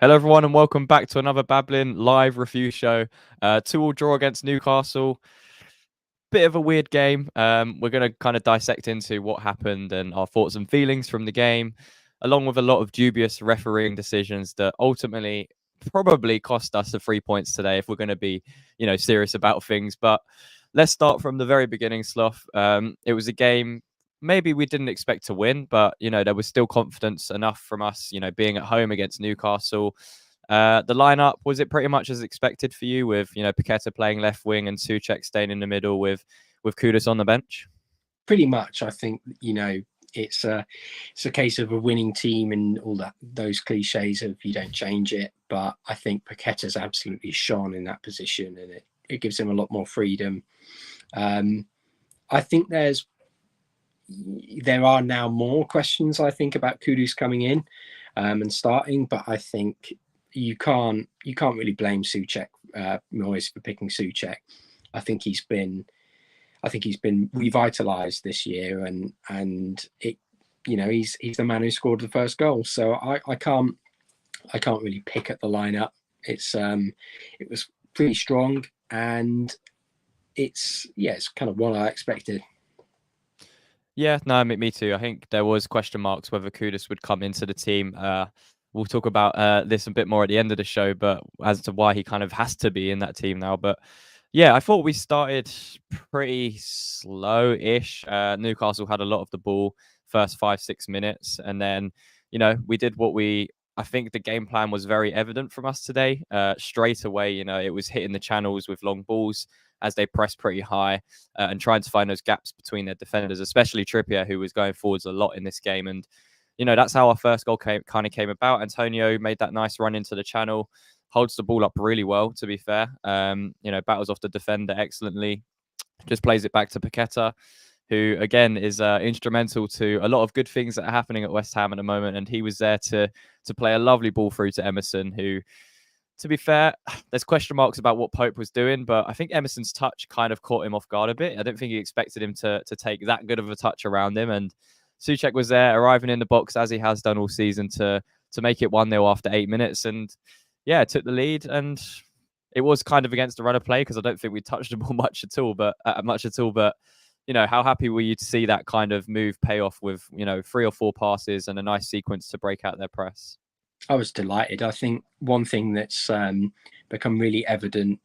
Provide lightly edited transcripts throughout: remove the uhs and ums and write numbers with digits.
Hello, everyone, and welcome back to another Babbling live review show. 2-2 draw against Newcastle. Bit of a weird game. We're going to kind of dissect into what happened and our thoughts and feelings from the game, along with a lot of dubious refereeing decisions that ultimately probably cost us the 3 points today if we're going to be, serious about things. But let's start from the very beginning, Sloth. It was a game maybe we didn't expect to win, but there was still confidence enough from us, being at home against Newcastle. The lineup, was it pretty much as expected for you, with Paqueta playing left wing and Souček staying in the middle with Kudus on the bench? Pretty much. I think it's a case of a winning team and all those cliches of you don't change it. But I think Paqueta's absolutely shone in that position, and it gives him a lot more freedom. I think there are now more questions, I think, about Kudus coming in and starting, but I think you can't really blame Souček, Moyes, for picking Souček. I think he's been revitalized this year, and it, he's the man who scored the first goal. So I can't really pick at the lineup. It was pretty strong, and it's kind of what I expected. Yeah, no, me too. I think there was question marks whether Kudus would come into the team. We'll talk about this a bit more at the end of the show, but as to why he kind of has to be in that team now. But yeah, I thought we started pretty slow-ish. Newcastle had a lot of the ball first 5-6 minutes, and then we did what I think the game plan was very evident from us today. Straight away, it was hitting the channels with long balls as they pressed pretty high and trying to find those gaps between their defenders, especially Trippier, who was going forwards a lot in this game. And that's how our first goal came about. Antonio made that nice run into the channel, holds the ball up really well, to be fair. Battles off the defender excellently, just plays it back to Paqueta, who again is instrumental to a lot of good things that are happening at West Ham at the moment. And he was there to play a lovely ball through to Emerson, who, to be fair, there's question marks about what Pope was doing, but I think Emerson's touch kind of caught him off guard a bit. I don't think he expected him to take that good of a touch around him. And Souček was there, arriving in the box as he has done all season to make it 1-0 after 8 minutes. And yeah, took the lead. And it was kind of against the run of play because I don't think we touched the ball much at all. But how happy were you to see that kind of move pay off with 3 or 4 passes and a nice sequence to break out their press? I was delighted. I think one thing that's become really evident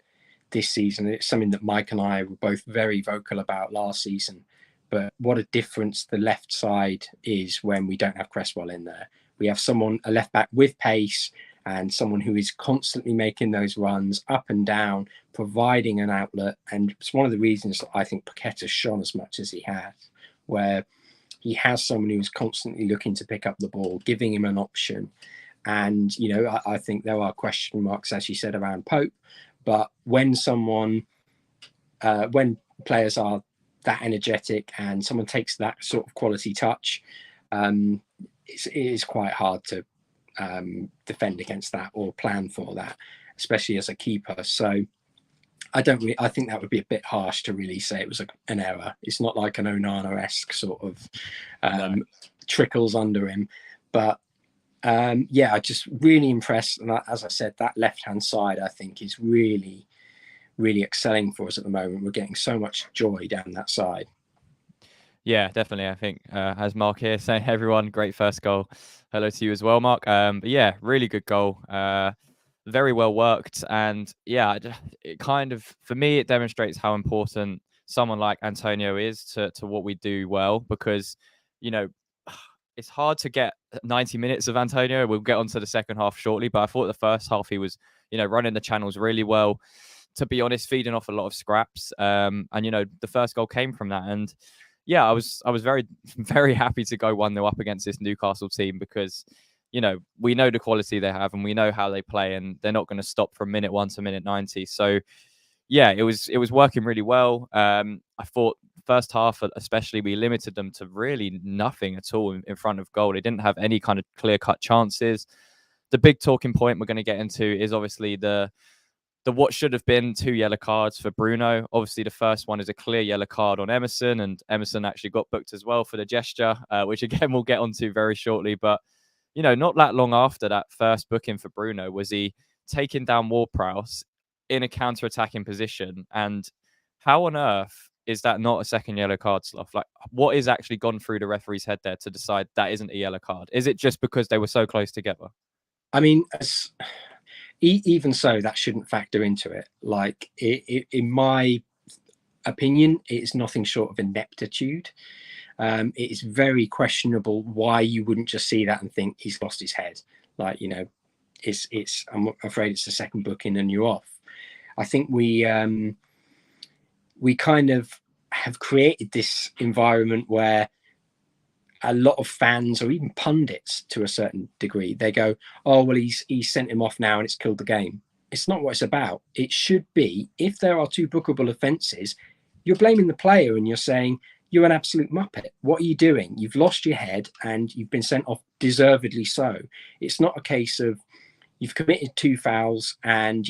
this season, it's something that Mike and I were both very vocal about last season, but what a difference the left side is when we don't have Cresswell in there. We have a left back with pace and someone who is constantly making those runs up and down, providing an outlet. And it's one of the reasons that I think Paqueta shone as much as he has, where he has someone who's constantly looking to pick up the ball, giving him an option. And, I think there are question marks, as you said, around Pope. But when players are that energetic and someone takes that sort of quality touch, it is quite hard to defend against that or plan for that, especially as a keeper. So I think that would be a bit harsh to really say it was an error. It's not like an Onana-esque sort of trickles under him. But I just really impressed. And as I said, that left-hand side, I think, is really, really excelling for us at the moment. We're getting so much joy down that side. Yeah, definitely. I think, as Mark here saying, everyone, great first goal. Hello to you as well, Mark. But yeah, really good goal. Very well worked. And yeah, it kind of, for me, it demonstrates how important someone like Antonio is to what we do well, because, it's hard to get 90 minutes of Antonio. We'll get onto the second half shortly, but I thought the first half he was, running the channels really well. To be honest, feeding off a lot of scraps. And the first goal came from that. And yeah, I was very, very happy to go 1-0 up against this Newcastle team because, we know the quality they have and we know how they play, and they're not going to stop from minute 1 to minute 90. So yeah, it was working really well. I thought first half, especially, we limited them to really nothing at all in front of goal. They didn't have any kind of clear-cut chances. The big talking point we're going to get into is obviously the what should have been 2 yellow cards for Bruno. Obviously, the first one is a clear yellow card on Emerson, and Emerson actually got booked as well for the gesture, which again we'll get onto very shortly. But not that long after that first booking for Bruno, was he taking down Ward-Prowse in a counter-attacking position. And how on earth is that not a second yellow card, Slough? Like, what is actually gone through the referee's head there to decide that isn't a yellow card? Is it just because they were so close together? I mean, even so, that shouldn't factor into it. Like, in my opinion, it is nothing short of ineptitude. It is very questionable why you wouldn't just see that and think he's lost his head. Like, it's I'm afraid it's the second booking and you're off. I think we kind of have created this environment where a lot of fans or even pundits to a certain degree, they go, oh, well, he's sent him off now and it's killed the game. It's not what it's about. It should be, if there are two bookable offences, you're blaming the player and you're saying, you're an absolute muppet. What are you doing? You've lost your head and you've been sent off deservedly so. It's not a case of you've committed 2 fouls and,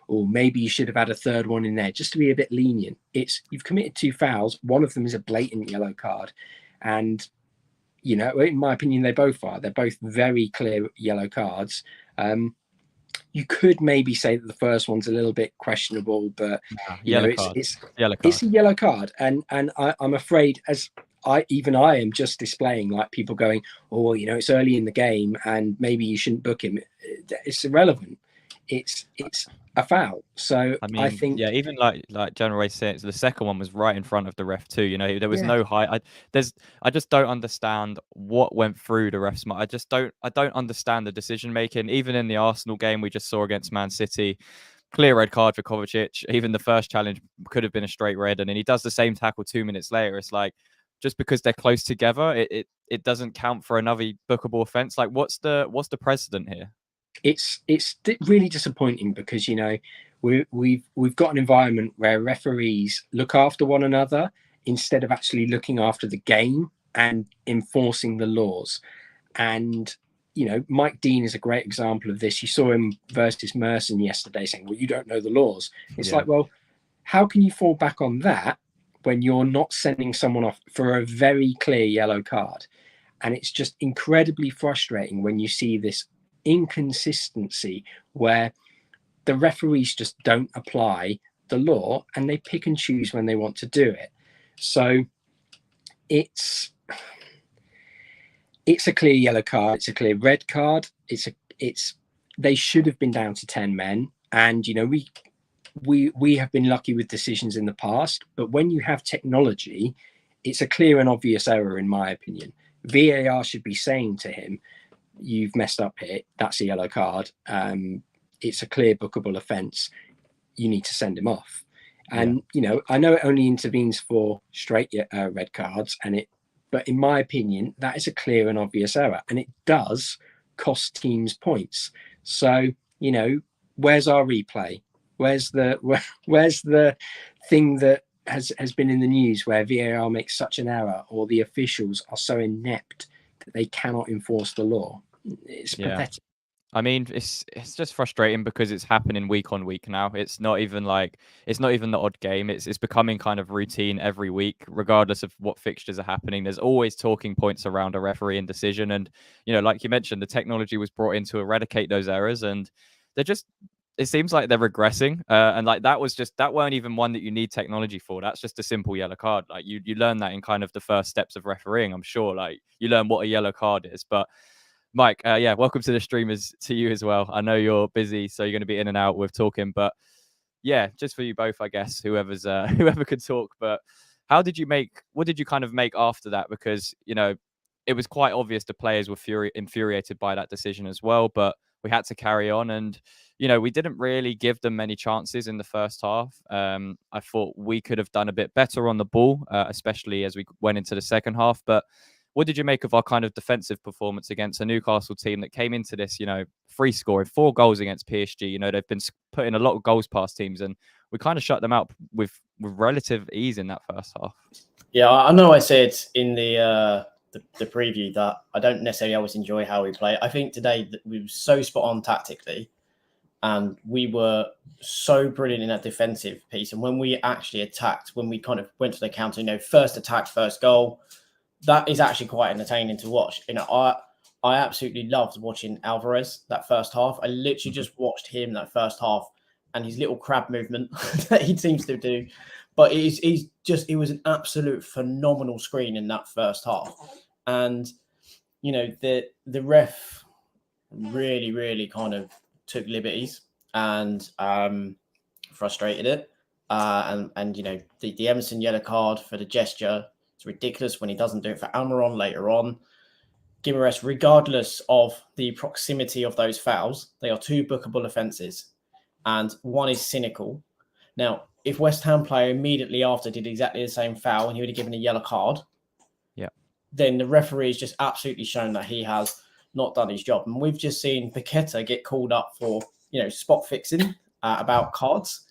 or maybe you should have had a third one in there just to be a bit lenient. It's you've committed 2 fouls. One of them is a blatant yellow card. And, in my opinion, they both are. They're both very clear yellow cards. You could maybe say that the first one's a little bit questionable, but it's a yellow card. And I'm afraid, as I am just displaying, like, people going, oh, it's early in the game and maybe you shouldn't book him. It's irrelevant. It's a foul. So I think, even like General Ray said, the second one was right in front of the ref too. There was no height. I just don't understand what went through the ref's mind. I don't understand the decision making. Even in the Arsenal game we just saw against Man City, clear red card for Kovacic. Even the first challenge could have been a straight red, and then he does the same tackle 2 minutes later. It's like, just because they're close together, it doesn't count for another bookable offence. Like, what's the precedent here? It's really disappointing because we've got an environment where referees look after one another instead of actually looking after the game and enforcing the laws. And Mike Dean is a great example of this. You saw him versus Merson yesterday saying, well, you don't know the laws. It's like, well, how can you fall back on that when you're not sending someone off for a very clear yellow card? And it's just incredibly frustrating when you see this inconsistency where the referees just don't apply the law and they pick and choose when they want to do it. So it's a clear yellow card. It's a clear red card. They should have been down to 10 men. And, we have been lucky with decisions in the past, but when you have technology, it's a clear and obvious error, in my opinion. VAR should be saying to him, you've messed up here. That's a yellow card. It's a clear bookable offence. You need to send him off. And, I know it only intervenes for straight red cards, but in my opinion, that is a clear and obvious error. And it does cost teams points. So, where's our replay? Where's the thing that has been in the news where VAR makes such an error or the officials are so inept that they cannot enforce the law? It's pathetic. I mean, it's just frustrating because it's happening week on week now. It's not even the odd game. It's becoming kind of routine every week, regardless of what fixtures are happening. There's always talking points around a referee and decision. And, like you mentioned, the technology was brought in to eradicate those errors, and it seems like they're regressing. And like that weren't even one that you need technology for. That's just a simple yellow card. Like you learn that in kind of the first steps of refereeing, I'm sure. Like you learn what a yellow card is. But Mike, welcome to the streamers, to you as well. I know you're busy, so you're going to be in and out with talking, but yeah, just for you both, I guess, whoever could talk. But what did you kind of make after that? Because, it was quite obvious the players were infuriated by that decision as well, but we had to carry on. And, we didn't really give them many chances in the first half. I thought we could have done a bit better on the ball, especially as we went into the second half. But what did you make of our kind of defensive performance against a Newcastle team that came into this, free scoring 4 goals against PSG? They've been putting a lot of goals past teams, and we kind of shut them out with relative ease in that first half. Yeah, I know I said in the preview that I don't necessarily always enjoy how we play. I think today that we were so spot on tactically, and we were so brilliant in that defensive piece. And when we actually attacked, when we kind of went to the counter, first attack, first goal, that is actually quite entertaining to watch. I absolutely loved watching Alvarez that first half. I literally just watched him that first half and his little crab movement that he seems to do. But it was an absolute phenomenal screen in that first half. And, you know, the ref really, really kind of took liberties and frustrated it. And you know, the Emerson yellow card for the gesture, it's ridiculous when he doesn't do it for Almiron later on. Guimaraes, regardless of the proximity of those fouls, they are 2 bookable offences, and one is cynical. Now, if West Ham player immediately after did exactly the same foul and he would have given a yellow card, then the referee has just absolutely shown that he has not done his job. And we've just seen Paqueta get called up for, you know, spot fixing about cards.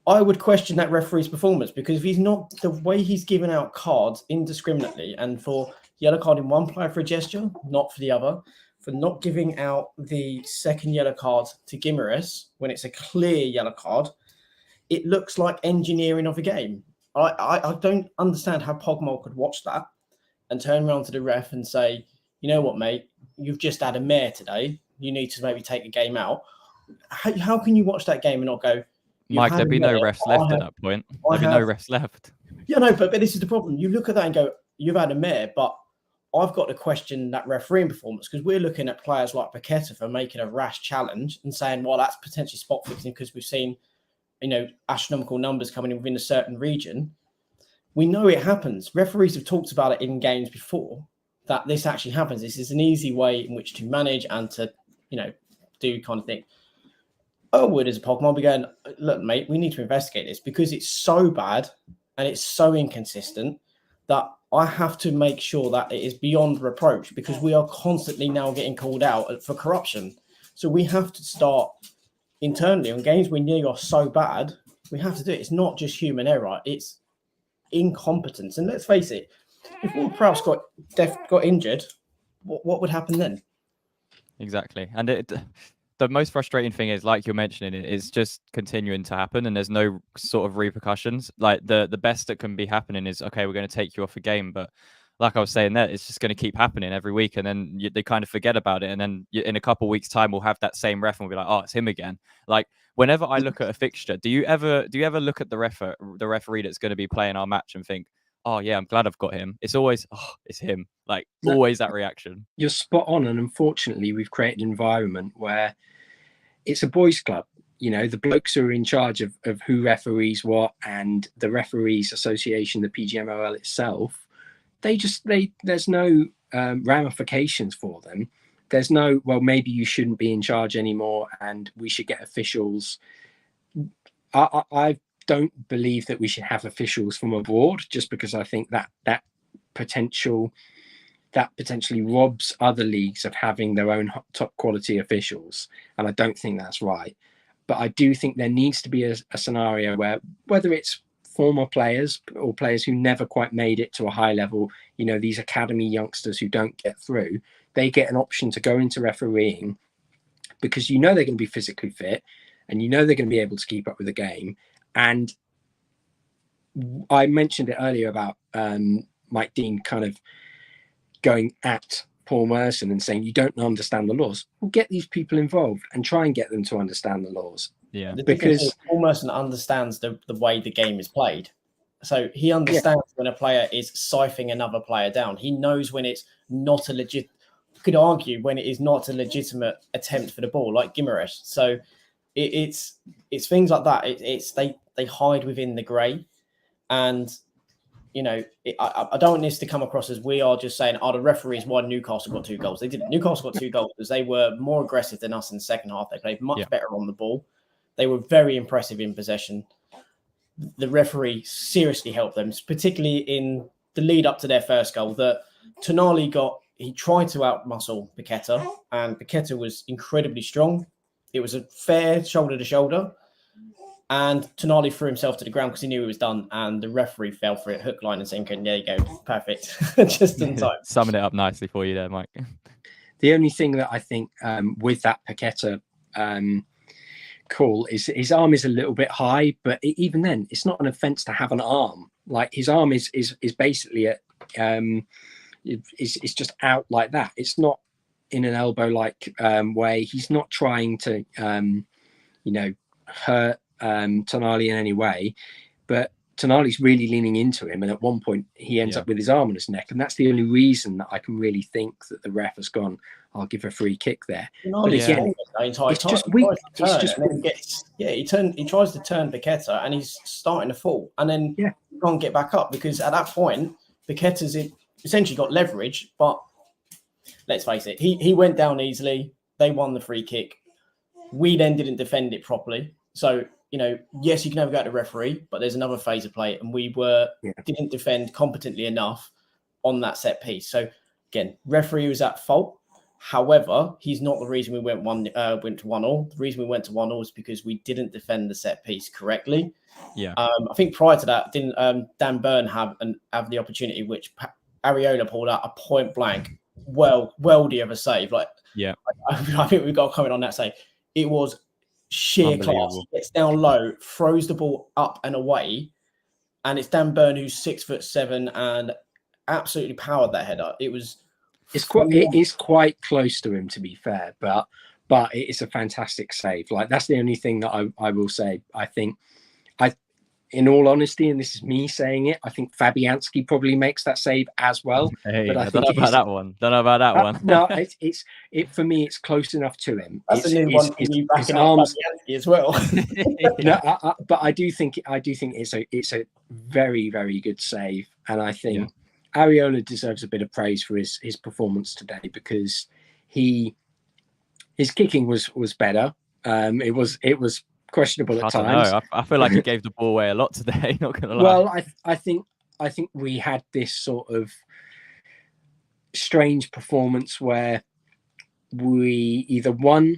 I would question that referee's performance, because if he's not, the way he's given out cards indiscriminately, and for yellow card in one player for a gesture, not for the other, for not giving out the second yellow card to Guimaraes when it's a clear yellow card, it looks like engineering of a game. I don't understand how Pogmol could watch that and turn around to the ref and say, you know what, mate, you've just had a mare today. You need to maybe take the game out. How can you watch that game and not go, Mike, there'd be no refs left at that point. There'd be no refs left. Yeah, no, but this is the problem. You look at that and go, you've had a mare, but I've got to question that refereeing performance, because we're looking at players like Paqueta for making a rash challenge and saying, well, that's potentially spot fixing because we've seen, you know, astronomical numbers coming in within a certain region. We know it happens. Referees have talked about it in games before, that this actually happens. This is an easy way in which to manage and to, you know, do kind of thing. Would, as a Pokemon, be going, look, mate, we need to investigate this, because it's so bad and it's so inconsistent that I have to make sure that it is beyond reproach, because we are constantly now getting called out for corruption. So we have to start internally on games we knew are so bad. We have to do it. It's not just human error. It's incompetence. And let's face it, if Ward Prowse got injured, what would happen then? Exactly. And the most frustrating thing is, like you're mentioning, it's just continuing to happen, and there's no sort of repercussions. Like the best that can be happening is, okay, we're going to take you off a game, but like I was saying there, it's just going to keep happening every week, and then they kind of forget about it, and then in a couple of weeks' time, we'll have that same ref, and we'll be like, oh, it's him again. Like whenever I look at a fixture, do you ever look at the referee that's going to be playing our match and think, oh yeah, I'm glad I've got him? It's always, oh, it's him. Like always that reaction. You're spot on, and unfortunately, we've created an environment where it's a boys' club. You know, the blokes who are in charge of who referees what, and the referees association, the PGMOL itself, there's no ramifications for them. There's no, well, maybe you shouldn't be in charge anymore and we should get officials. I don't believe that we should have officials from abroad, just because I think that potentially robs other leagues of having their own top quality officials. And I don't think that's right. But I do think there needs to be a scenario where, whether it's former players or players who never quite made it to a high level, you know, these academy youngsters who don't get through, they get an option to go into refereeing, because you know they're going to be physically fit and you know they're going to be able to keep up with the game. And I mentioned it earlier about Mike Dean kind of going at Paul Merson and saying, you don't understand the laws. Well, get these people involved and try and get them to understand the laws. Yeah, because Paul Merson understands the way the game is played. So he understands when a player is siphoning another player down. He knows when it's not a legit, could argue when it is not a legitimate attempt for the ball, like Guimaraes. So it's things like that. They hide within the grey. And you know, I don't want this to come across as we are just saying, oh, the referees why Newcastle got 2 goals. They didn't. Newcastle got 2 goals because they were more aggressive than us in the second half. They played much better on the ball. They were very impressive in possession. The referee seriously helped them, particularly in the lead up to their first goal. That Tonali he tried to outmuscle Paqueta, and Paqueta was incredibly strong. It was a fair shoulder to shoulder. And Tonali threw himself to the ground because he knew he was done, and the referee fell for it, hook, line, and sinker. And there you go, perfect, just in time. Summing it up nicely for you there, Mike. The only thing that I think with that Paqueta call is his arm is a little bit high, but even then, it's not an offence to have an arm. Like his arm is basically at it's just out like that. It's not in an elbow-like way. He's not trying to, hurt Tonali in any way, but Tonali's really leaning into him, and at one point he ends up with his arm on his neck, and that's the only reason that I can really think that the ref has gone, I'll give a free kick there. But again, it's just weak. It's just he tries to turn Paqueta, and he's starting to fall, and then he can't get back up, because at that point Paqueta's essentially got leverage. But let's face it, he went down easily. They won the free kick. We then didn't defend it properly. So, yes, you can never go to the referee, but there's another phase of play, and we didn't defend competently enough on that set piece. So again, referee was at fault. However, he's not the reason we went to 1-1. The reason we went to 1-1 is because we didn't defend the set piece correctly. Yeah. I think prior to that, didn't Dan Burn have the opportunity, which Areola pulled out a point blank, worldy of a save. I think we've got a comment on that save. It was sheer class. He gets down low, throws the ball up and away, and it's Dan Burn, who's 6'7" and absolutely powered that header. It's quite close to him, to be fair, but it is a fantastic save. Like, that's the only thing that I will say. I think, in all honesty, and this is me saying it, I think Fabianski probably makes that save as well. Hey, but I don't know about that one. No, it's for me, it's close enough to him. That's a new one for you backing up Fabianski as well. But I do think it's a very, very good save, and I think Areola deserves a bit of praise for his performance today, because his kicking was better. It was questionable at times. I feel like he gave the ball away a lot today. Not gonna lie. Well, I think we had this sort of strange performance where we either won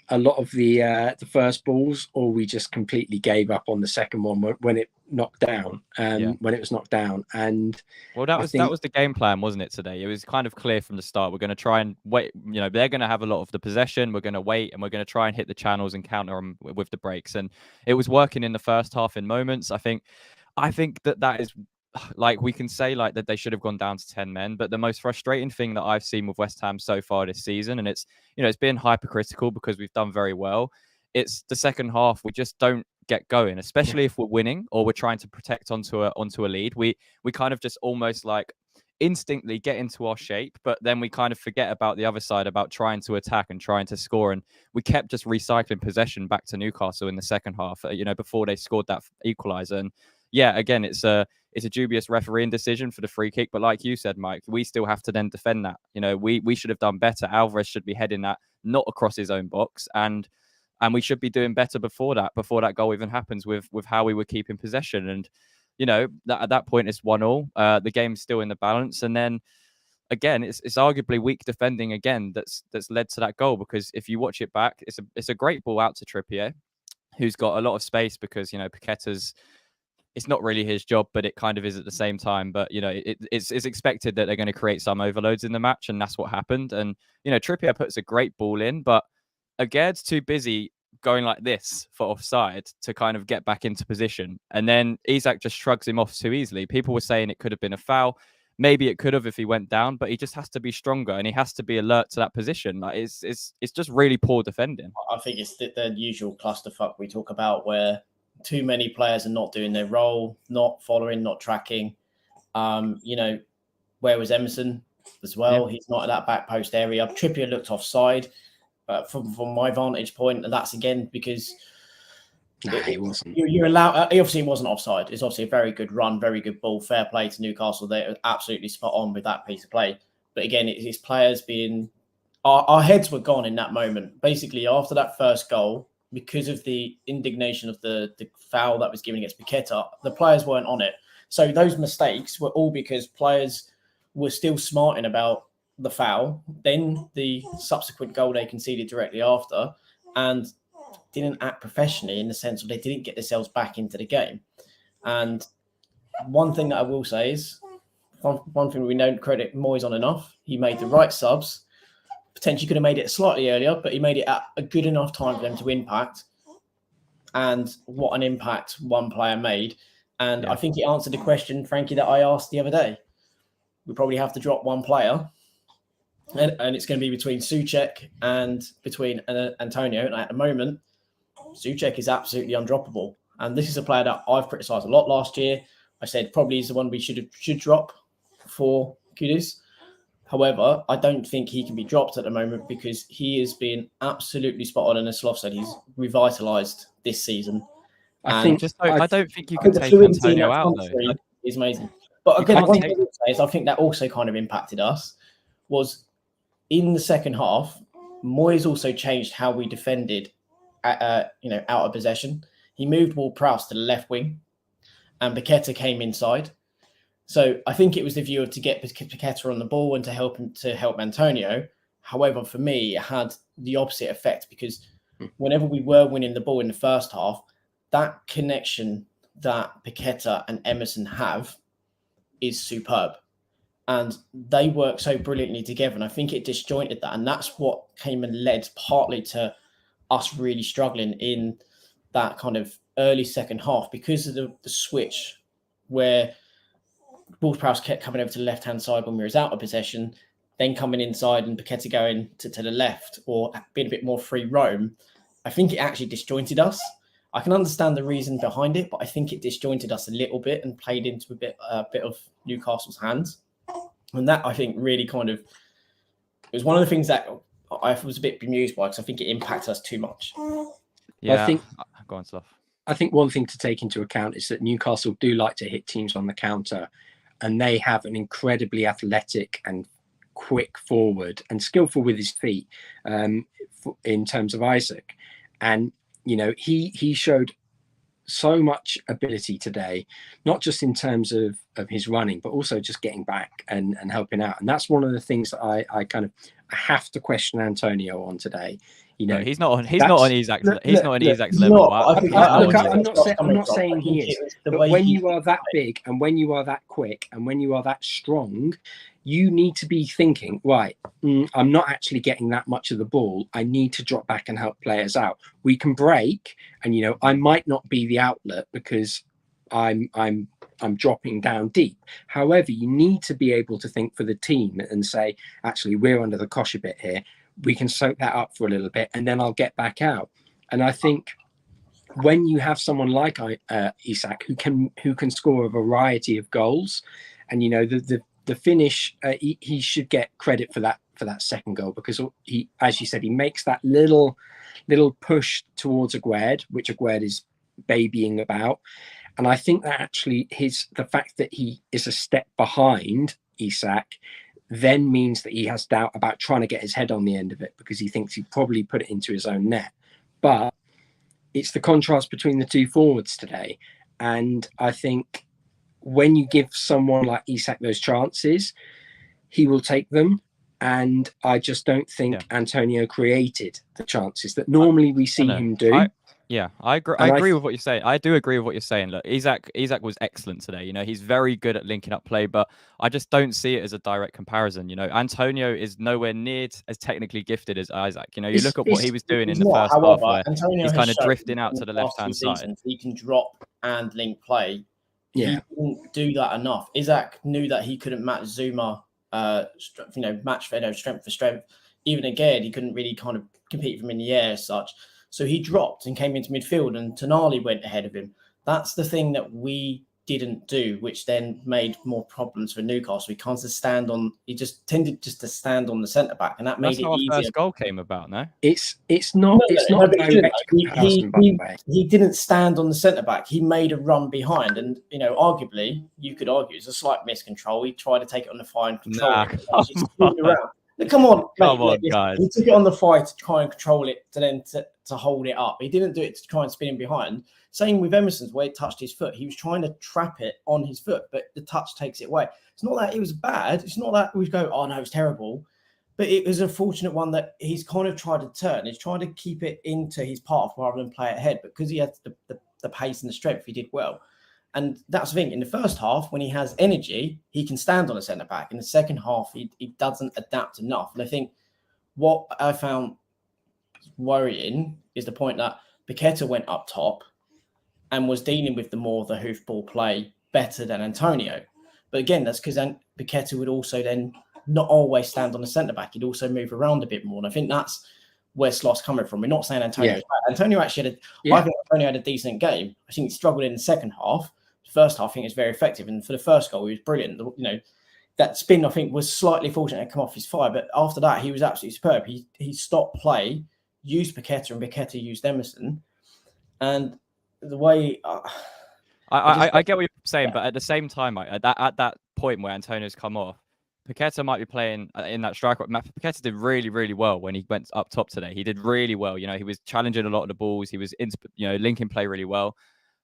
a lot of the first balls, or we just completely gave up on the second one when it knocked down. When it was knocked down, and that was the game plan, wasn't it? Today, it was kind of clear from the start. We're going to try and wait. They're going to have a lot of the possession. We're going to wait, and we're going to try and hit the channels and counter them with the breaks. And it was working in the first half in moments. I think that is, like, we can say like that they should have gone down to 10 men, but the most frustrating thing that I've seen with West Ham so far this season, and it's been hypercritical because we've done very well, it's the second half. We just don't get going, especially if we're winning or we're trying to protect onto a lead. We kind of just almost like instinctively get into our shape, but then we kind of forget about the other side, about trying to attack and trying to score. And we kept just recycling possession back to Newcastle in the second half, before they scored that equaliser. And again, it's a dubious refereeing decision for the free kick, but like you said, Mike, we still have to then defend that. We should have done better. Alvarez should be heading that not across his own box, and we should be doing better before that goal even happens with how we were keeping possession. And at that point it's 1-1. The game's still in the balance, and then again it's arguably weak defending again that's led to that goal, because if you watch it back, it's a great ball out to Trippier, who's got a lot of space, because Paqueta's, it's not really his job, but it kind of is at the same time. But it's expected that they're going to create some overloads in the match, and that's what happened. And Trippier puts a great ball in, but Agaird's too busy going like this for offside to kind of get back into position, and then Isak just shrugs him off too easily. People were saying it could have been a foul. Maybe it could have if he went down, but he just has to be stronger, and he has to be alert to that position. Like, it's just really poor defending. I think it's the usual clusterfuck we talk about, where too many players are not doing their role, not following, not tracking. Where was Emerson as well? Yeah. He's not at that back post area. Trippier looked offside. From my vantage point, and that's again because he wasn't. You're allowed. He obviously wasn't offside. It's obviously a very good run, very good ball, fair play to Newcastle. They're absolutely spot on with that piece of play. But again, it's players being. Our heads were gone in that moment. Basically, after that first goal, because of the indignation of the foul that was given against Paqueta, the players weren't on it. So those mistakes were all because players were still smarting about the foul, then the subsequent goal they conceded directly after, and didn't act professionally in the sense of they didn't get themselves back into the game. And one thing that I will say is, one thing we don't credit Moyes on enough, he made the right subs. Potentially could have made it slightly earlier, but he made it at a good enough time for them to impact. And what an impact one player made. And I think he answered the question, Frankie, that I asked the other day. we probably have to drop one player, and it's going to be between Souček and between Antonio. And at the moment, Souček is absolutely undroppable. And this is a player that I've criticised a lot last year. I said probably is the one we should drop for Kudus. However, I don't think he can be dropped at the moment because he has been absolutely spot on. And as Sloth said, he's revitalised this season. I don't think you can take Antonio out though. Is amazing. But again, one thing I would say is I think that also kind of impacted us was in the second half, Moyes also changed how we defended out of possession. He moved Ward-Prowse to the left wing and Paqueta came inside. So I think it was the view to get Paqueta on the ball and to help Antonio. However, for me, it had the opposite effect because whenever we were winning the ball in the first half, that connection that Paqueta and Emerson have is superb. And they work so brilliantly together. And I think it disjointed that. And that's what came and led partly to us really struggling in that kind of early second half because of the switch where Ward-Prowse kept coming over to the left-hand side when we was out of possession, then coming inside and Paqueta going to the left or being a bit more free roam. I think it actually disjointed us. I can understand the reason behind it, but I think it disjointed us a little bit and played into a bit of Newcastle's hands. And that, I think, really kind of... It was one of the things that I was a bit bemused by because I think it impacted us too much. Yeah, go on, Sloth. I think one thing to take into account is that Newcastle do like to hit teams on the counter, and they have an incredibly athletic and quick forward and skillful with his feet in terms of Isak. And, he showed so much ability today, not just in terms of his running, but also just getting back and helping out. And that's one of the things that I have to question Antonio on today. No, he's not on Isak's level. I'm not saying he is. But when you are that big and when you are that quick and when you are that strong, you need to be thinking, right, I'm not actually getting that much of the ball. I need to drop back and help players out. We can break, and I might not be the outlet because I'm dropping down deep. However, you need to be able to think for the team and say, actually, we're under the cosh a bit here. We can soak that up for a little bit and then I'll get back out. And I think when you have someone like Isak who can score a variety of goals, and the finish, he should get credit for that second goal because he, as you said, he makes that little push towards Aguerd, which Aguerd is babying about. And I think that actually the fact that he is a step behind Isak then means that he has doubt about trying to get his head on the end of it because he thinks he probably put it into his own net. But it's the contrast between the two forwards today. And I think when you give someone like Isak those chances, he will take them. And I just don't think Antonio created the chances that normally we see him do. I agree with what you're saying. I do agree with what you're saying. Look, Isak was excellent today. He's very good at linking up play, but I just don't see it as a direct comparison. Antonio is nowhere near as technically gifted as Isak. You look at what he was doing in the first half, where he's kind of drifting out to the left-hand side. He can drop and link play. Yeah. He didn't do that enough. Isak knew that he couldn't match Zuma, strength for strength. Even again, he couldn't really kind of compete from in the air as such. So he dropped and came into midfield and Tonali went ahead of him. That's the thing that we didn't do, which then made more problems for Newcastle. He just tended to stand on the centre-back and that made it easier. Our first goal came about, no? It's not a direct comparison, by the way. He didn't stand on the centre-back. He made a run behind and, arguably, you could argue it's a slight miscontrol. He tried to take it on the fire and control it. Come on, guys. He took it on the fire to try and control it, to hold it up. He didn't do it to try and spin him behind. Same with Emerson's where it touched his foot. He was trying to trap it on his foot, but the touch takes it away. It's not that it was bad. It's not that we go, oh no, it's terrible. But it was a fortunate one that he's kind of tried to turn. He's trying to keep it into his path rather than play it ahead. But because he had the pace and the strength, he did well. And that's the thing. In the first half, when he has energy, he can stand on a centre-back. In the second half, he doesn't adapt enough. And I think what I found worrying is the point that Paqueta went up top and was dealing with the hoofball play better than Antonio. But again, that's because Paqueta would also then not always stand on the centre back. He'd also move around a bit more. And I think that's where Sloss coming from. We're not saying Antonio. Yeah. Antonio actually I think Antonio had a decent game. I think he struggled in the second half. The first half, I think, was very effective. And for the first goal, he was brilliant. You know, that spin, I think, was slightly fortunate to come off his fire. But after that, he was absolutely superb. He stopped play, used Paqueta, and Paqueta used Emerson. And the way... I get what you're saying, but at the same time, at that point where Antonio's come off, Paqueta might be playing in that striker. Paqueta did really, really well when he went up top today. He did really well. You know, he was challenging a lot of the balls. He was, linking play really well.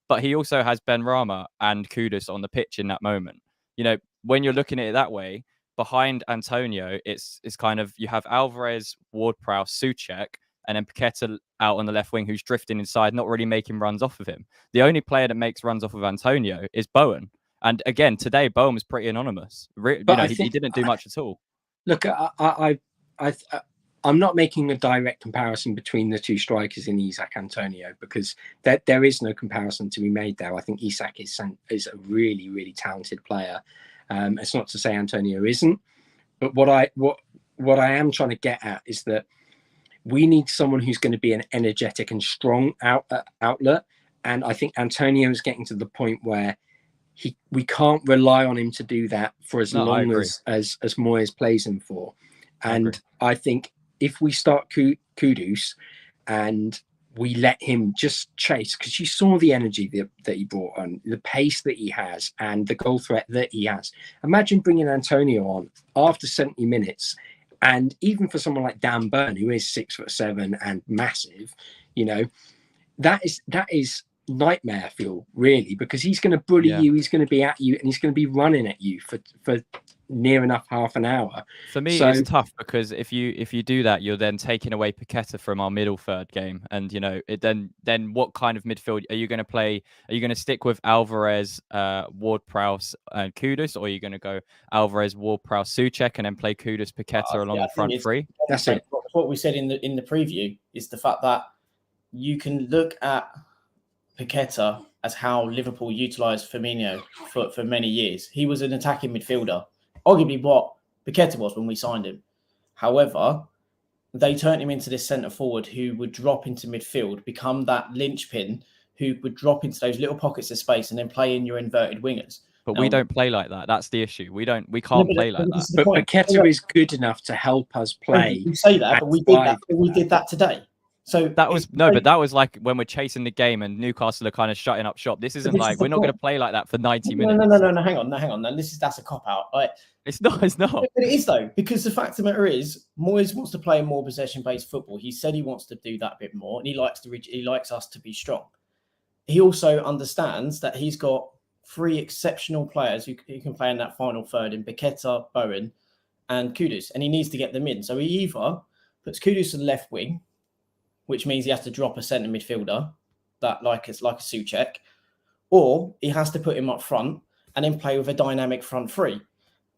But he also has Ben Rama and Kudus on the pitch in that moment. You know, when you're looking at it that way, behind Antonio, it's kind of, you have Alvarez, Ward-Prowse, Souček, and then Paqueta out on the left wing who's drifting inside, not really making runs off of him. The only player that makes runs off of Antonio is Bowen. And again, today, Bowen was pretty anonymous. He didn't do much at all. Look, I'm not making a direct comparison between the two strikers in Isak Antonio, because there is no comparison to be made there. I think Isak is a really, really talented player. It's not to say Antonio isn't, but what I am trying to get at is that we need someone who's going to be an energetic and strong outlet. And I think Antonio is getting to the point where we can't rely on him to do that for as long as Moyes plays him for. And I think if we start Kudus and we let him just chase, because you saw the energy that he brought on, the pace that he has, and the goal threat that he has. Imagine bringing Antonio on after 70 minutes. And even for someone like Dan Burn, who is 6'7" and massive, you know, that is nightmare fuel, really, because he's going to bully you, he's going to be at you, and he's going to be running at you for near enough half an hour. For me, it's tough, because if you do that, you're then taking away Paqueta from our middle third game, and you know, then what kind of midfield are you going to play? Are you going to stick with Alvarez, Ward-Prowse, and Kudus, or are you going to go Alvarez, Ward-Prowse, Souček, and then play Kudus, Paqueta along the front three? That's it. What we said in the preview is the fact that you can look at Paqueta as how Liverpool utilised Firmino for many years. He was an attacking midfielder, arguably what Paqueta was when we signed him. However, they turned him into this centre forward who would drop into midfield, become that linchpin who would drop into those little pockets of space and then play in your inverted wingers. But we don't play like that. That's the issue. We can't play like that. But Paqueta is good enough to help us play. You say that, but we did that. We did that today. So that was but that was like when we're chasing the game and Newcastle are kind of shutting up shop. This isn't like we're not going to play like that for 90 minutes. No. Hang on. No, that's a cop out. Right? It's not. But it is though, because the fact of the matter is, Moyes wants to play more possession-based football. He said he wants to do that a bit more, and he likes us to be strong. He also understands that he's got three exceptional players who can play in that final third in Paqueta, Bowen, and Kudus, and he needs to get them in. So he either puts Kudus to the left wing, which means he has to drop a centre midfielder, like a Souček, or he has to put him up front and then play with a dynamic front three,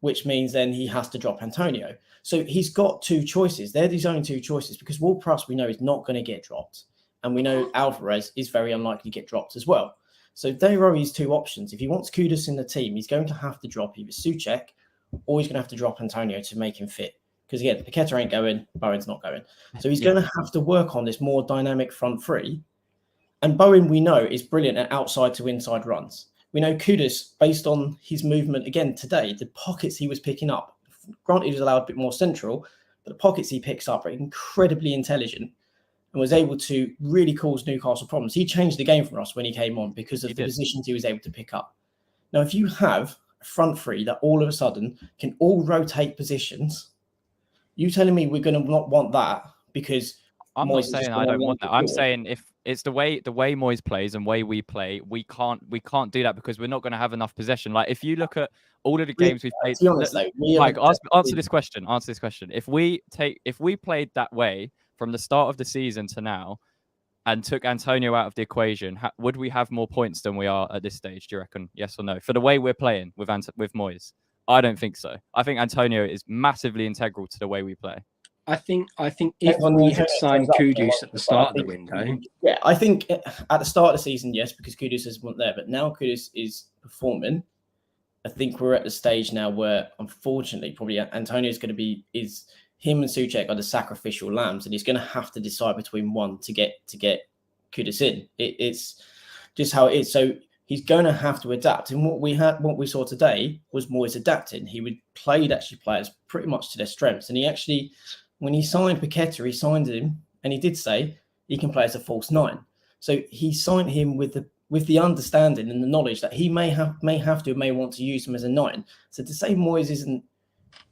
which means then he has to drop Antonio. So he's got two choices. They're his only two choices, because Ward-Prowse we know is not going to get dropped, and we know Alvarez is very unlikely to get dropped as well. So there are his two options. If he wants Kudus in the team, he's going to have to drop either Souček or he's going to have to drop Antonio to make him fit. Because again, Paqueta ain't going, Bowen's not going. So he's going to have to work on this more dynamic front three. And Bowen, we know, is brilliant at outside to inside runs. We know Kudus, based on his movement again today, the pockets he was picking up, granted he was allowed a bit more central, but the pockets he picks up are incredibly intelligent and was able to really cause Newcastle problems. He changed the game for us when he came on because of the positions he was able to pick up. Now, if you have a front three that all of a sudden can all rotate positions, you telling me we're going to not want that because I'm not saying I don't want that. I'm saying if it's the way Moyes plays and way we play, we can't do that because we're not going to have enough possession. Like if you look at all of the games we've played, Mike, answer this question. If we played that way from the start of the season to now, and took Antonio out of the equation, would we have more points than we are at this stage? Do you reckon? Yes or no? For the way we're playing with Moyes. I don't think so. I think Antonio is massively integral to the way we play. I think if we had signed Kudus at the start of the window. Yeah, I think at the start of the season, yes, because Kudus wasn't there. But now Kudus is performing. I think we're at the stage now where, unfortunately, probably Antonio's going to be him and Souček are the sacrificial lambs, and he's going to have to decide between one to get Kudus in. It's just how it is. So he's going to have to adapt. And what we saw today was Moyes adapting. He played players pretty much to their strengths, and he actually, when he signed Paqueta, he signed him, and he did say he can play as a false nine. So he signed him with the understanding and the knowledge that he may want to use him as a nine. So to say Moyes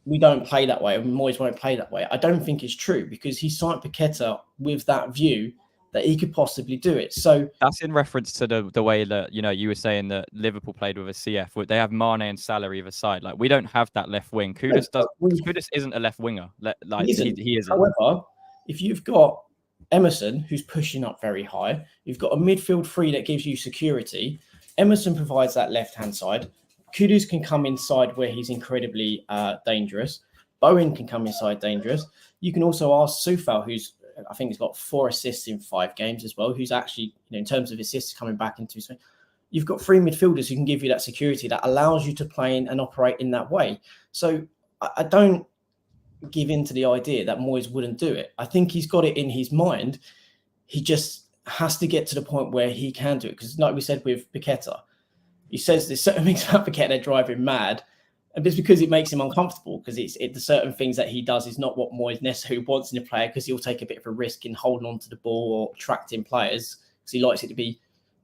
we don't play that way, or Moyes won't play that way, I don't think is true, because he signed Paqueta with that view that he could possibly do it. So that's in reference to the way that, you were saying that Liverpool played with a CF. They have Mane and Salah either side. Like, we don't have that left wing. Kudus isn't a left winger. Like, he isn't. However, if you've got Emerson, who's pushing up very high, you've got a midfield three that gives you security. Emerson provides that left-hand side. Kudus can come inside where he's incredibly dangerous. Bowen can come inside dangerous. You can also ask Soufal, who's, I think he's got 4 assists in 5 games as well, who's actually, in terms of assists coming back into his... You've got 3 midfielders who can give you that security that allows you to play and operate in that way. So I don't give in to the idea that Moyes wouldn't do it. I think he's got it in his mind. He just has to get to the point where he can do it. Because like we said with Paqueta, he says there's certain things about Paqueta that drive him mad. And it's because it makes him uncomfortable, because the certain things that he does is not what Moyes necessarily wants in a player, because he'll take a bit of a risk in holding on to the ball or attracting players, because he likes it to be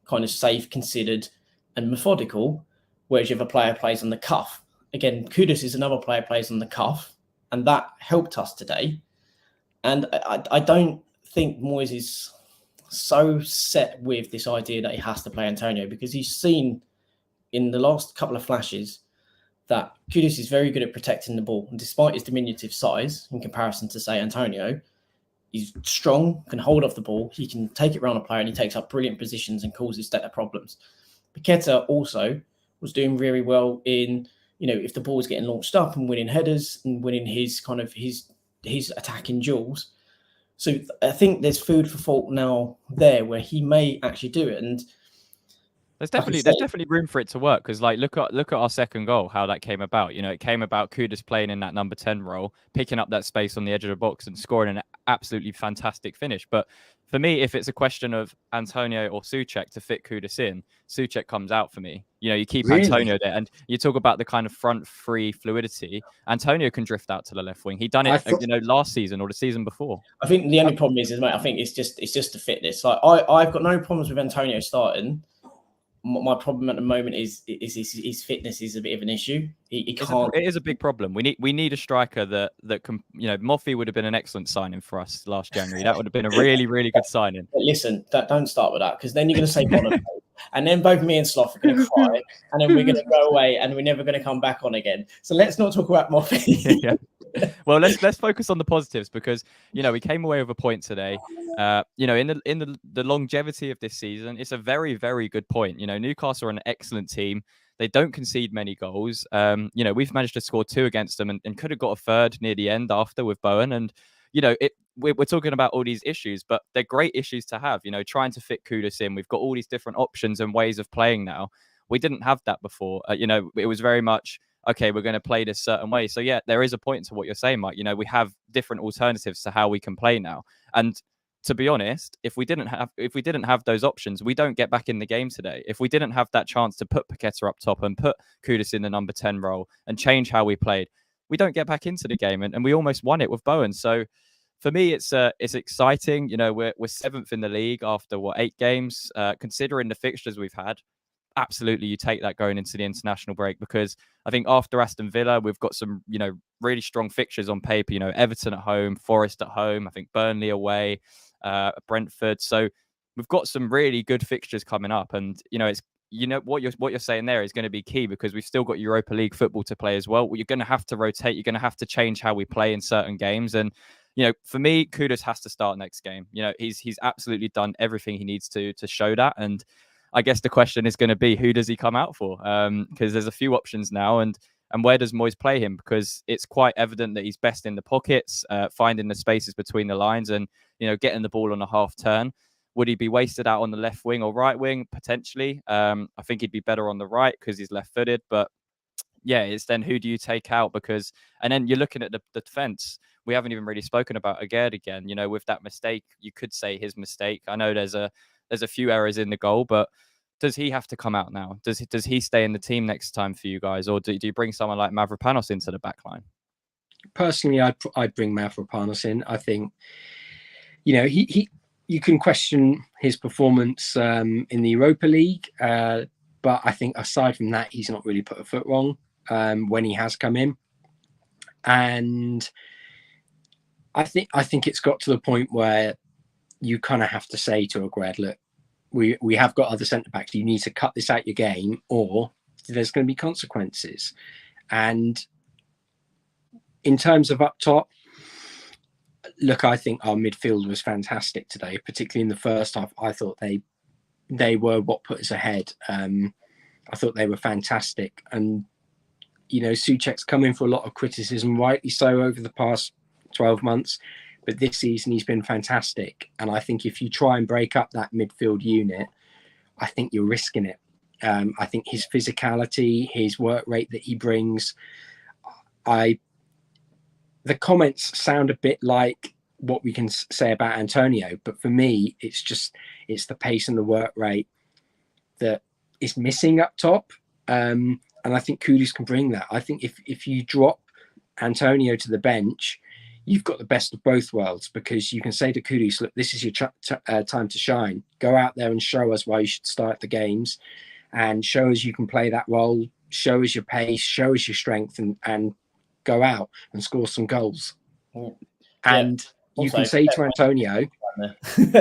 kind of safe, considered and methodical, whereas if a player plays on the cuff. Again, Kudus is another player plays on the cuff, and that helped us today. And I don't think Moyes is so set with this idea that he has to play Antonio, because he's seen in the last couple of flashes that Kudus is very good at protecting the ball. And despite his diminutive size, in comparison to, say, Antonio, he's strong, can hold off the ball, he can take it around a player, and he takes up brilliant positions and causes better problems. Paqueta also was doing very well in, if the ball was getting launched up and winning headers and winning his kind of his attacking duels. So I think there's food for thought now there, where he may actually do it. And there's definitely room for it to work, because look at our second goal, how that came about. It came about Kudus playing in that number 10 role, picking up that space on the edge of the box and scoring an absolutely fantastic finish. But for me, if it's a question of Antonio or Souček to fit Kudus in, Souček comes out for me. You keep really? Antonio there, and you talk about the kind of front free fluidity. Antonio can drift out to the left wing. He done it, last season or the season before. I think the only problem is, mate, I think it's just the fitness. Like I've got no problems with Antonio starting. My problem at the moment is his fitness is a bit of an issue. He can't. It is a big problem. We need a striker that can. Moffey would have been an excellent signing for us last January. That would have been a really, really good signing. But listen, don't start with that, because then you're going to say Boniface, and then both me and Sloth are going to cry, and then we're going to go away, and we're never going to come back on again. So let's not talk about Moffey. Yeah. Well, let's focus on the positives, because we came away with a point today. In the longevity of this season, it's a very, very good point. Newcastle are an excellent team. They don't concede many goals. We've managed to score 2 against them, and could have got a third near the end after with Bowen. And we're talking about all these issues, but they're great issues to have. Trying to fit Kudus in. We've got all these different options and ways of playing now. We didn't have that before. It was very much, okay, we're going to play this certain way. So yeah, there is a point to what you're saying, Mike. We have different alternatives to how we can play now. And to be honest, if we didn't have those options, we don't get back in the game today. If we didn't have that chance to put Paqueta up top and put Kudus in the number 10 role and change how we played, we don't get back into the game. And we almost won it with Bowen. So for me, it's exciting. We're 7th in the league after 8 games, considering the fixtures we've had. Absolutely, you take that going into the international break, because I think after Aston Villa, we've got some, really strong fixtures on paper. Everton at home, Forest at home, I think Burnley away, Brentford. So we've got some really good fixtures coming up, and it's what you're saying there is going to be key, because we've still got Europa League football to play as well. You're going to have to rotate. You're going to have to change how we play in certain games, and for me, Kudus has to start next game. He's absolutely done everything he needs to show that. And I guess the question is going to be, who does he come out for? Because there's a few options now, and where does Moyes play him? Because it's quite evident that he's best in the pockets, finding the spaces between the lines, and getting the ball on a half turn. Would he be wasted out on the left wing or right wing? Potentially. I think he'd be better on the right because he's left-footed. But yeah, it's then who do you take out? Because, and then you're looking at the defense. We haven't even really spoken about Agerd again. You know, with that mistake, you could say his mistake. I know there's a few errors in the goal, but does he have to come out now? Does he stay in the team next time for you guys, or do you bring someone like Mavropanos into the back line? Personally, I'd bring Mavropanos in. I think, you know, you can question his performance in the Europa League, but I think aside from that, he's not really put a foot wrong when he has come in. And I think it's got to the point where you kind of have to say to Agred, look, we have got other centre backs. You need to cut this out your game, or there's going to be consequences. And in terms of up top, look, I think our midfield was fantastic today, particularly in the first half. I thought they were what put us ahead. I thought they were fantastic. And, you know, Souček's come in for a lot of criticism, rightly so, over the past 12 months. But this season, he's been fantastic. And I think if you try and break up that midfield unit, I think you're risking it. I think his physicality, his work rate that he brings, the comments sound a bit like what we can say about Antonio. But for me, it's the pace and the work rate that is missing up top. And I think Kudus can bring that. I think if you drop Antonio to the bench, you've got the best of both worlds, because you can say to Kudus, look, this is your time to shine. Go out there and show us why you should start the games, and show us you can play that role, show us your pace, show us your strength, and go out and score some goals. Yeah. And you can say to Antonio,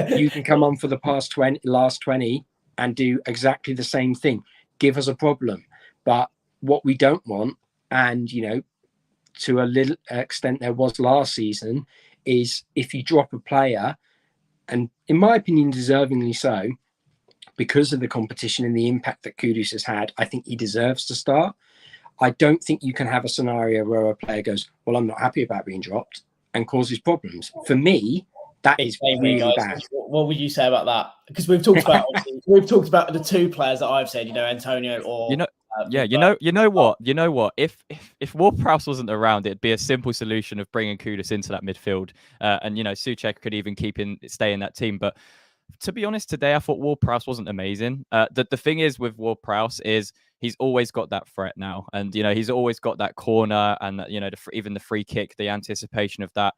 you can come on for the last 20 and do exactly the same thing. Give us a problem. But what we don't want, and, you know, to a little extent there was last season, is if you drop a player, and in my opinion, deservingly so, because of the competition and the impact that Kudus has had, I think he deserves to start. I don't think you can have a scenario where a player goes, well, I'm not happy about being dropped, and causes problems. For me, that is really bad. What would you say about that? Because we've talked about the two players that I've said, you know, Antonio or you know what? If Ward-Prowse wasn't around, it'd be a simple solution of bringing Kudus into that midfield, and you know, Souček could even stay in that team. But to be honest, today I thought Ward-Prowse wasn't amazing. The thing is with Ward-Prowse is he's always got that threat now, and you know, he's always got that corner, and you know, even the free kick, the anticipation of that.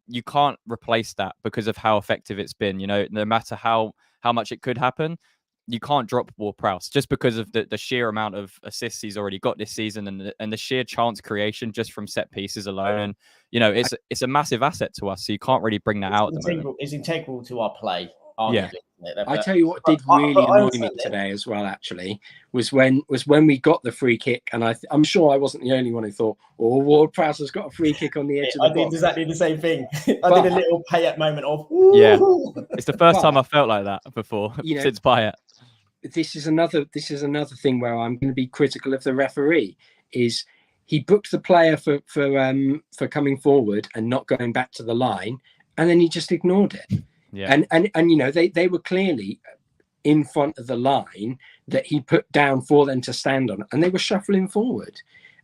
You can't replace that because of how effective it's been. You know, no matter how much it could happen, you can't drop Ward-Prowse just because of the sheer amount of assists he's already got this season, and the sheer chance creation just from set pieces alone. And you know, it's a massive asset to us, so you can't really bring that out. It's integral to our play. Yeah. I tell you what did really annoy me today as well, actually, was when we got the free kick, and I'm sure I wasn't the only one who thought, oh, Ward-Prowse has got a free kick on the edge of the box. I did exactly the same thing. I did a little Payet moment of, ooh. Yeah, it's the first time I felt like that before, you know, since Payet. This is another thing where I'm going to be critical of the referee. Is he booked the player for coming forward and not going back to the line, and then he just ignored it. Yeah. And you know, they were clearly in front of the line that he put down for them to stand on, and they were shuffling forward.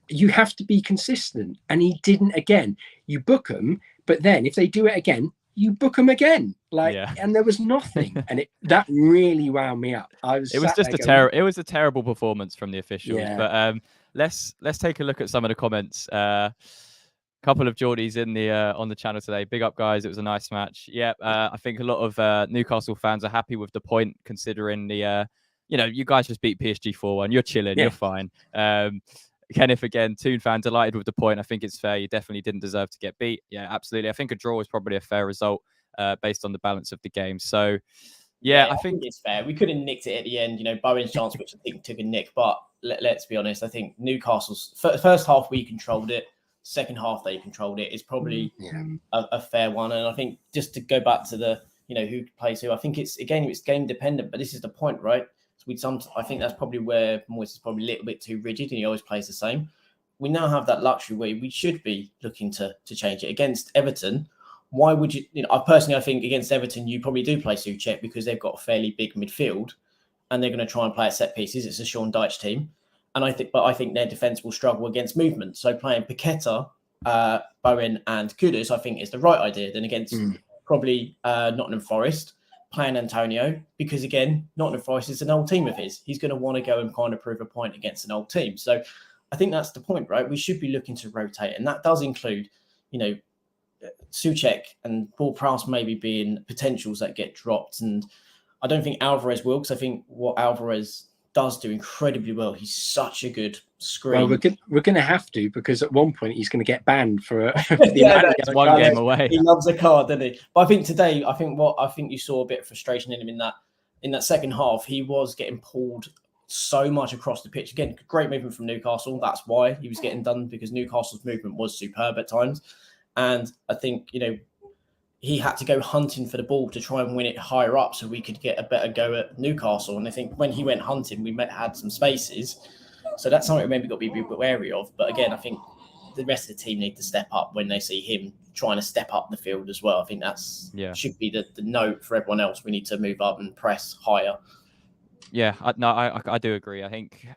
You have to be consistent, and he didn't again. You book them, but then if they do it again, you book them again. And there was nothing, and that really wound me up. It was a terrible performance from the officials. Yeah. But let's take a look at some of the comments. Couple of Geordies in the on the channel today. Big up, guys. It was a nice match. Yeah, I think a lot of Newcastle fans are happy with the point, considering the you know, you guys just beat PSG 4-1. You're chilling. Yeah. You're fine. Kenneth again, Toon fan, delighted with the point. I think it's fair. You definitely didn't deserve to get beat. Yeah, absolutely. I think a draw was probably a fair result based on the balance of the game. So yeah, I think it's fair. We could have nicked it at the end. You know, Bowen's chance, which I think took a nick. But let's be honest. I think Newcastle's first half we controlled it. Second half they controlled it is probably a fair one. And I think just to go back to the, you know, who plays who, I think it's game dependent, but this is the point, right? So I think that's probably where Moyes is probably a little bit too rigid and he always plays the same. We now have that luxury where we should be looking to change it. Against Everton, why would you, I think against Everton, you probably do play Souček because they've got a fairly big midfield and they're going to try and play at set pieces. It's a Sean Dyche team. And I think their defence will struggle against movement. So playing Paqueta, Bowen, and Kudus, I think, is the right idea. Then against probably Nottingham Forest, playing Antonio, because again, Nottingham Forest is an old team of his. He's going to want to go and kind of prove a point against an old team. So I think that's the point, right? We should be looking to rotate, and that does include, Souček and Ward-Prowse maybe being potentials that get dropped. And I don't think Alvarez will, because I think what Alvarez does do incredibly well. He's such a good screen. Well, we're going to have to, because at one point he's going to get banned for the one game away. He loves a card, doesn't he? But I think today, I think you saw a bit of frustration in him in that second half. He was getting pulled so much across the pitch. Again, great movement from Newcastle. That's why he was getting done, because Newcastle's movement was superb at times. And I think, he had to go hunting for the ball to try and win it higher up so we could get a better go at Newcastle. And I think when he went hunting, we had some spaces. So that's something we maybe got to be a bit wary of. But again, I think the rest of the team need to step up when they see him trying to step up the field as well. I think should be the note for everyone else. We need to move up and press higher. Yeah, I do agree. I think,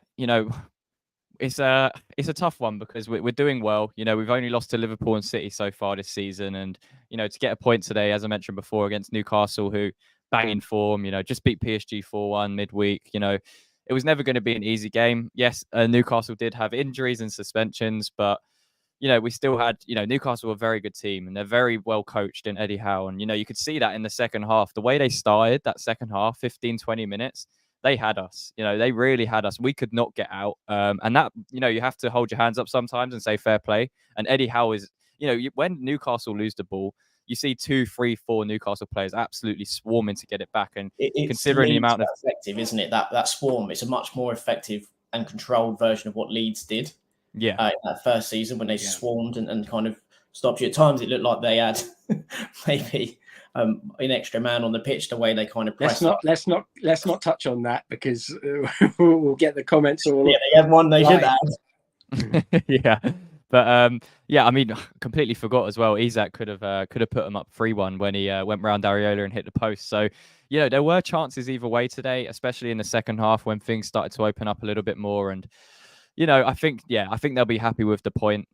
it's a tough one, because we're doing well. We've only lost to Liverpool and City so far this season, and to get a point today, as I mentioned before, against Newcastle, who bang in form, just beat PSG 4-1 midweek. It was never going to be an easy game. Yes, Newcastle did have injuries and suspensions, but we still had, Newcastle were a very good team, and they're very well coached in Eddie Howe, and you could see that in the second half, the way they started that second half, 15-20 minutes. They had us, they really had us. We could not get out. And that, you have to hold your hands up sometimes and say fair play. And Eddie Howe is, when Newcastle lose the ball, you see 2, 3, 4 Newcastle players absolutely swarming to get it back. And considering the amount of effective, isn't it? That swarm, it's a much more effective and controlled version of what Leeds did. Yeah. In that first season, when they swarmed and kind of stopped you. At times, it looked like they had maybe an extra man on the pitch, the way they kind of pressed. Let's not touch on that, because we'll get the comments all. Yeah, they have one they should have. Yeah, but I mean, completely forgot as well. Isak could have put him up 3-1 when he went round Areola and hit the post. So there were chances either way today, especially in the second half when things started to open up a little bit more. And I think they'll be happy with the point.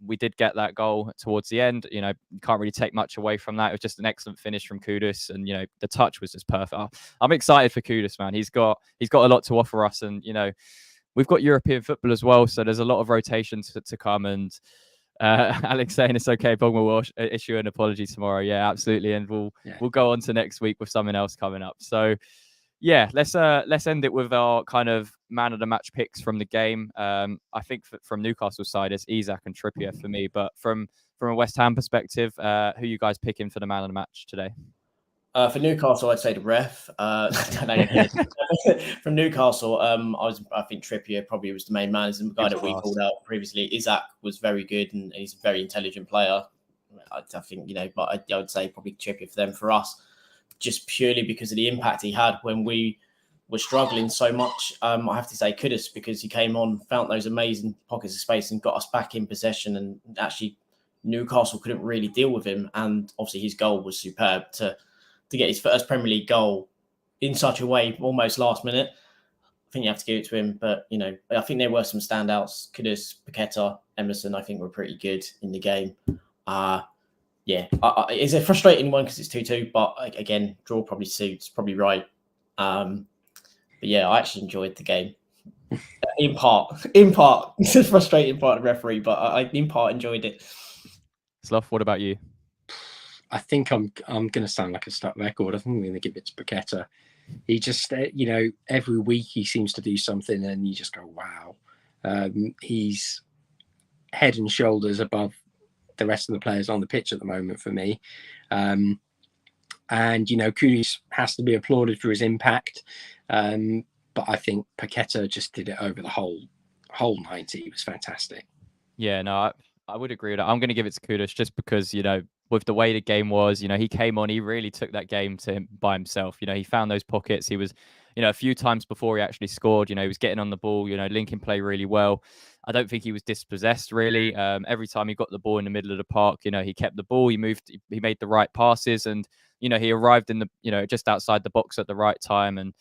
We did get that goal towards the end. You can't really take much away from that. It was just an excellent finish from Kudus, and the touch was just perfect. I'm excited for Kudus, man. He's got a lot to offer us, and we've got European football as well, so there's a lot of rotations to come. And Alex saying it's okay, Bogma will issue an apology tomorrow. Yeah, absolutely, and we'll go on to next week with something else coming up. So yeah, let's end it with our kind of man of the match picks from the game. I think from Newcastle's side, it's Isak and Trippier for me. But from a West Ham perspective, who you guys picking for the man of the match today? For Newcastle, I'd say the ref. From Newcastle, I think Trippier probably was the main man. He's the guy that we called out previously. Isak was very good, and he's a very intelligent player. I think but I would say probably Trippier for them. For us, just purely because of the impact he had when we were struggling so much. I have to say Kudus, because he came on, found those amazing pockets of space and got us back in possession, and actually Newcastle couldn't really deal with him. And obviously his goal was superb to get his first Premier League goal in such a way, almost last minute. I think you have to give it to him. But, I think there were some standouts. Kudus, Paqueta, Emerson, I think were pretty good in the game. It's a frustrating one because it's 2-2, but again, draw probably suits, probably right. But yeah, I actually enjoyed the game. In part, it's a frustrating part of the referee, but I in part enjoyed it. Slough, what about you? I think I'm going to sound like a stuck record. I think I'm going to give it to Paqueta. He just, every week he seems to do something, and you just go, wow. He's head and shoulders above the rest of the players on the pitch at the moment for me. And Kudus has to be applauded for his impact. But I think Paqueta just did it over the whole 90. It was fantastic. Yeah, no, I would agree with that. I'm going to give it to Kudus just because, with the way the game was, he came on, he really took that game to him by himself. He found those pockets. He was, a few times before he actually scored, he was getting on the ball, linking play really well. I don't think he was dispossessed really. Every time he got the ball in the middle of the park, he kept the ball, he moved, he made the right passes, and, he arrived in the, just outside the box at the right time. And,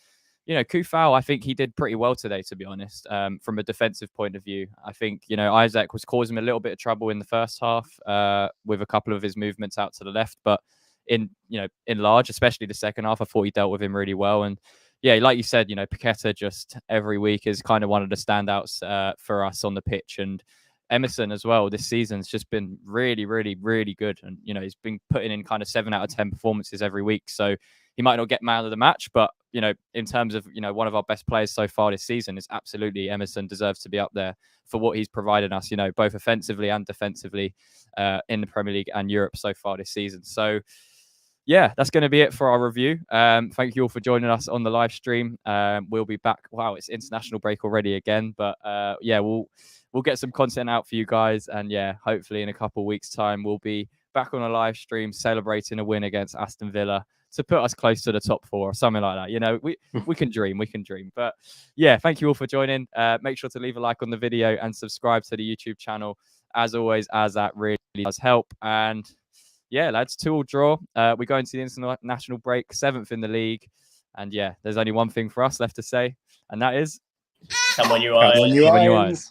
you know, Kufal, I think he did pretty well today, to be honest, from a defensive point of view. I think, you know, Isaac was causing him a little bit of trouble in the first half with a couple of his movements out to the left. But in large, especially the second half, I thought he dealt with him really well. And yeah, like you said, you know, Paqueta just every week is kind of one of the standouts for us on the pitch. And Emerson as well this season's just been really, really, really good. And, you know, he's been putting in kind of 7 out of 10 performances every week. So he might not get man of the match, but, you know, in terms of, you know, one of our best players so far this season, is absolutely Emerson deserves to be up there for what he's provided us, you know, both offensively and defensively in the Premier League and Europe so far this season. So, yeah, that's going to be it for our review. Thank you all for joining us on the live stream. We'll be back. Wow, it's international break already again, but yeah, we'll get some content out for you guys, and yeah, hopefully in a couple of weeks' time we'll be back on a live stream celebrating a win against Aston Villa to put us close to the top 4 or something like that. You know, we can dream, But yeah, thank you all for joining. Make sure to leave a like on the video and subscribe to the YouTube channel, as always, as that really does help. And yeah, lads, 2-2 draw. We're going to the international break, 7th in the league. And yeah, there's only one thing for us left to say, and that is... Come on, you eyes. Come on, you eyes.